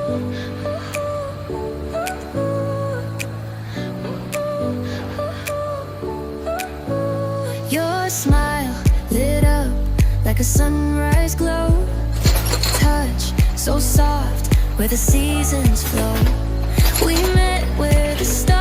Your smile lit up like a sunrise glow. Touch so soft where the seasons flow. We met where the stars